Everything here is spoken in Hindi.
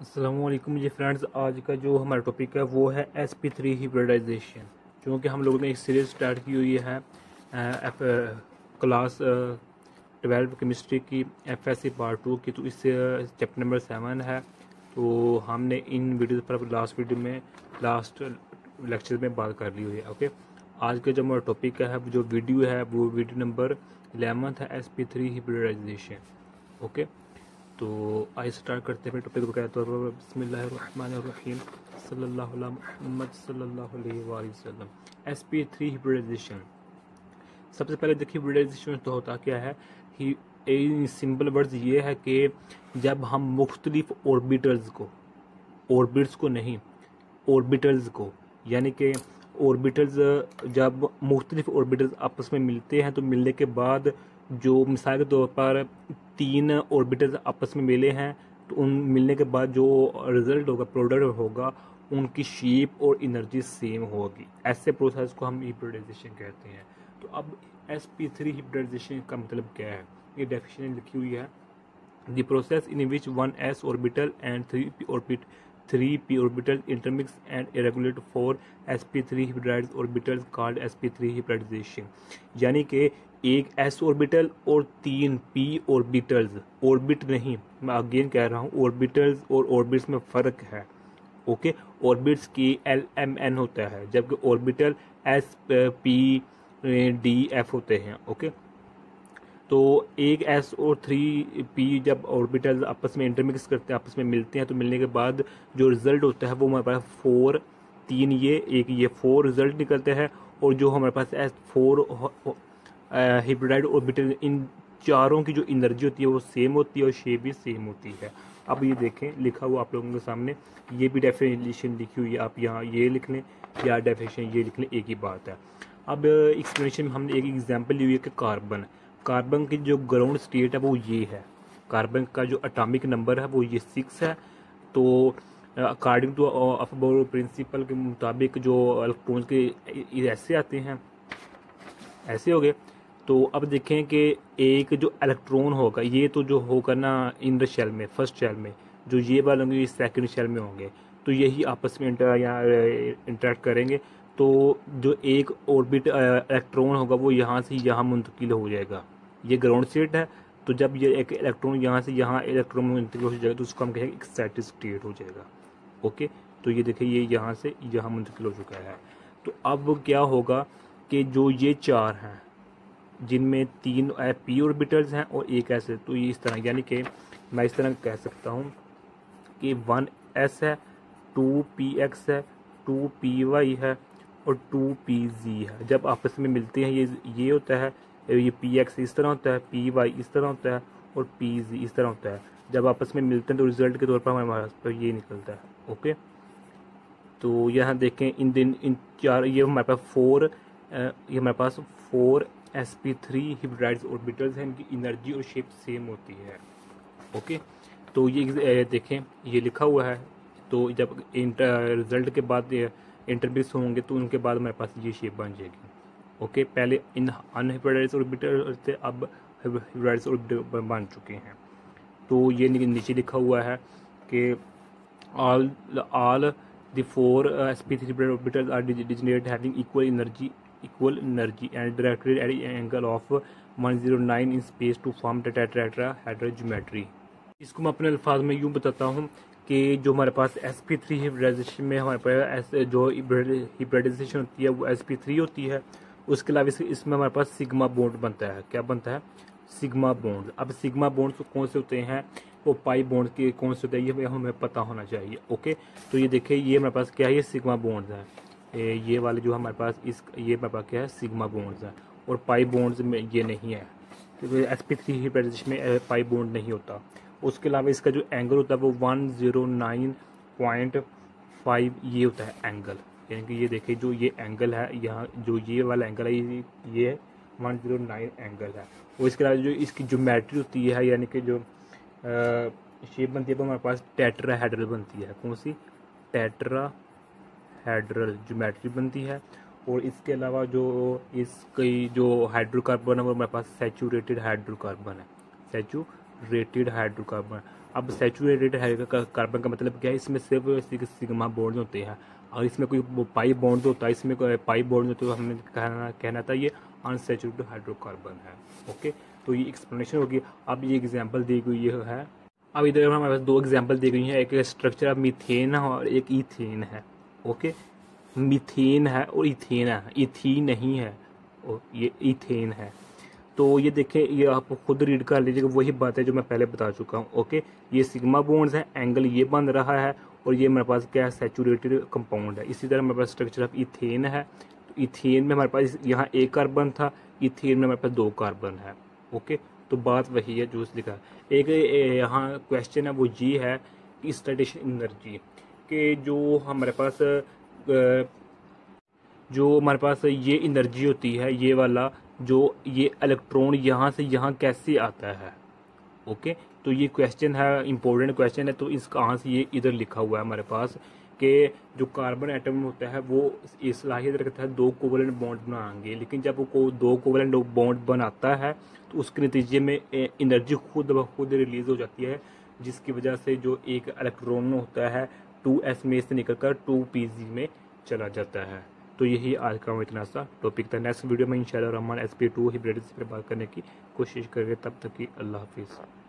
अस्सलामुअलैकुम जी फ्रेंड्स, आज का जो हमारा टॉपिक है वो है sp3 हिब्रिडाइजेशन। क्योंकि हम लोगों ने एक सीरीज़ स्टार्ट की हुई है क्लास 12 केमिस्ट्री की FSC पार्ट 2 की, तो इससे चैप्टर नंबर 7 है। तो हमने इन वीडियो पर लास्ट लेक्चर में बात कर ली हुई है। ओके, आज का जो हमारा टॉपिक है, जो वीडियो है वो वीडियो नंबर 11 है, sp3 हिब्रिडाइजेशन। ओके, तो आइए स्टार्ट करते हैं अपने टॉपिक को। कहते हैं बिस्मिल्लाहिर्रहमानिर्रहीम सल्लल्लाहु अला मुहम्मद सल्लल्लाहु अलैहि वसल्लम। sp3 hybridisation. सबसे पहले देखिए, हिब्रिडाइजेशन तो होता क्या है। ही सिंपल वर्ड्स ये है कि जब हम मुख्तलिफ ऑर्बिटल्स को नहीं, ऑर्बिटल्स को, यानी कि ऑर्बिटल्स, जब मुख्तलिफ ऑर्बिटल्स आपस में मिलते हैं तो मिलने के बाद जो मिसाल के तौर पर 3 ऑर्बिटल्स आपस में मिले हैं, तो उन मिलने के बाद जो रिजल्ट होगा, प्रोडक्ट होगा, उनकी शेप और एनर्जी सेम होगी। ऐसे प्रोसेस को हम हिब्रिडाइजेशन कहते हैं। तो अब sp3 हिब्रिडाइजेशन का मतलब क्या है, ये डेफिनेशन लिखी हुई है। The process in which one s orbital and 3p orbitals intermix and irregulate 4 sp3 hybridized orbitals called sp3 hybridization। यानी कि एक s ऑर्बिटल और 3 p ऑर्बिटल्स, ऑर्बिट नहीं, मैं अगेन कह रहा हूँ, ऑर्बिटल्स और ऑर्बिट्स में फ़र्क है। ओके, ऑर्बिट्स की LMN होता है, जबकि ऑर्बिटल SPDF होते हैं। ओके, तो एक s और 3p जब ऑर्बिटल्स आपस में इंटरमिक्स करते हैं, आपस में मिलते हैं, तो मिलने के बाद जो रिजल्ट होता है वो हमारे पास 4, 3 ये 4 रिजल्ट निकलते हैं। और जो हमारे पास S4 हिब्रिडाइड ऑर्बिटल, इन चारों की जो एनर्जी होती है वो सेम होती है और शेप भी सेम होती है। अब ये देखें, लिखा हुआ आप लोगों के सामने, ये भी डेफिनेशन लिखी हुई है, आप यहाँ ये लिख लें या डेफिनेशन ये लिख लें, एक ही बात है। अब एक्सप्लेनेशन में हमने एक एग्जांपल ली हुई है कि कार्बन की जो ग्राउंड स्टेट है वो ये है। कार्बन का जो एटॉमिक नंबर है वो ये 6 है। तो अकॉर्डिंग टू अफबारो प्रिंसिपल के मुताबिक जो इलेक्ट्रॉन्स के ऐसे आते हैं, ऐसे हो गए। तो अब देखें कि एक जो इलेक्ट्रॉन होगा, ये तो जो होगा ना इन द शेल में, फर्स्ट शेल में, जो ये वाले होंगे ये सेकंड शेल में होंगे, तो यही आपस में इंटरेक्ट करेंगे। तो जो एक ऑर्बिट इलेक्ट्रॉन होगा वो यहाँ से यहाँ मुंतकिल हो जाएगा। ये ग्राउंड स्टेट है, तो जब ये एक इलेक्ट्रॉन यहाँ से यहाँ इलेक्ट्रॉन में मुंतकिल हो जाएगा तो उसको हम कहेंगे एक्साइटेड स्टेट हो जाएगा। ओके, तो ये देखिए, ये यहाँ से यहाँ मुंतकिल हो चुका है। तो अब क्या होगा कि जो ये 4 हैं, जिनमें 3 p ऑर्बिटल्स हैं और एक ऐसे, तो ये इस तरह, यानी कि मैं इस तरह कह सकता हूँ कि 1s है, 2px है, 2py है और 2pz है। जब आपस में मिलते हैं ये होता है, ये px इस तरह होता है, py इस तरह होता है और pz इस तरह होता है। जब आपस में मिलते हैं तो रिजल्ट के तौर पर हमारे पास पर ये निकलता है। ओके, तो यहाँ देखें, इन 4, ये हमारे पास 4, ये हमारे पास 4 sp3 हिब्रिडाइज्ड ऑर्बिटल्स हैं, इनकी एनर्जी और शेप सेम होती है। ओके, तो ये देखें, ये लिखा हुआ है। तो जब रिजल्ट के बाद इंटरमिक्स होंगे तो उनके बाद हमारे पास ये शेप बन जाएगी। ओके, पहले इन अनहिब्रिडाइज्ड ऑर्बिटल थे, अब हिब्रिडाइज्ड ऑर्बिटल बन चुके हैं। तो ये नीचे लिखा हुआ है कि all the 4 sp3 orbitals are degenerate having equal energy and directed at an angle of 109 in space to form tetrahedral geometry। इसको मैं अपने अल्फाज में यूँ बताता हूँ कि जो हमारे पास sp3 हिब्रिडाइजेशन में हमारे पास जो हिब्रिडाइजेशन होती है वो sp3 होती है। उसके अलावा इसमें हमारे पास सिग्मा बॉन्ड बनता है। क्या बनता है? Sigma bond. अब सिग्मा बॉन्ड कौन से होते हैं, वो पाई बॉन्ड के कौन से होते हैं, ये हमें पता होना चाहिए। ओके, तो ये देखिए, ये हमारे पास क्या है, ये सिग्मा बॉन्ड्स हैं। ये वाले जो हमारे पास ये हमारे पास क्या है, सिग्मा बॉन्ड्स हैं। और पाई बॉन्ड्स में ये नहीं है, तो sp3 हिब्रिडाइजेशन में पाई बॉन्ड नहीं होता। उसके अलावा इसका जो एंगल होता है वो 109.5 ये होता है एंगल। यानी कि ये देखिए, जो ये एंगल है यहाँ, जो ये वाला एंगल है, ये 109 एंगल है। और इसके अलावा जो इसकी ज्योमेट्री होती है, यानी कि जो शेप बनती है वो हमारे पास टेट्राहेड्रल बनती है। कौन सी? टेट्राहेड्रल ज्योमेट्री बनती है। और इसके अलावा जो इसकी जो हाइड्रोकार्बन है वो हमारे पास सैचुरेटेड हाइड्रोकार्बन है, सैचुरेटेड हाइड्रोकार्बन। अब सैचुरेटेड कार्बन का मतलब क्या है, इसमें सिर्फ सिग्मा बॉन्ड होते हैं, और इसमें कोई पाई बॉन्ड होता है, इसमें कोई पाई बॉन्ड होता है, तो हमने कहना था ये अनसैचुरेटेड हाइड्रोकार्बन है। ओके, तो ये एक्सप्लेनेशन होगी। अब ये एग्जांपल दी गई है। अब इधर हमारे पास 2 एग्जांपल दी गई हैं, एक स्ट्रक्चर ऑफ मीथेन है और एक ईथेन है। ओके, मीथेन है और इथेन है, इथीन नहीं है, और ये इथेन है। तो ये देखें, ये आप खुद रीड कर लीजिएगा, वही बात है जो मैं पहले बता चुका हूँ। ओके, ये सिग्मा बॉन्ड्स है, एंगल ये बन रहा है, और ये मेरे पास क्या है, सैचुरेटेड कंपाउंड है। इसी तरह मेरे पास स्ट्रक्चर ऑफ इथेन है, तो इथेन में हमारे पास यहाँ 1 कार्बन था, इथेन में हमारे पास 2 कार्बन है। ओके, तो बात वही है जो लिखा है। एक यहाँ क्वेश्चन है, वो ये है कि स्टैटिक एनर्जी के जो हमारे पास ये एनर्जी होती है, ये वाला जो ये इलेक्ट्रॉन यहाँ से यहाँ कैसे आता है। ओके, तो ये क्वेश्चन है, इंपॉर्टेंट क्वेश्चन है। तो इसका आंसर ये इधर लिखा हुआ है हमारे पास कि जो कार्बन एटम होता है वो इस सलाहियत रखता है 2 कोवलेंट बॉन्ड बनाएंगे, लेकिन जब वो 2 कोवलेंट बॉन्ड बनाता है तो उसके नतीजे में एनर्जी खुद ब खुद रिलीज हो जाती है, जिसकी वजह से जो एक इलेक्ट्रॉन होता है 2s में से निकलकर 2pg में चला जाता है। तो यही आज का इतना सा टॉपिक था। नेक्स्ट वीडियो में इंशाल्लाह रहमान sp2 हिब्रिडिटी पर बात करने की कोशिश करेंगे। तब तक की अल्लाह हाफिज़।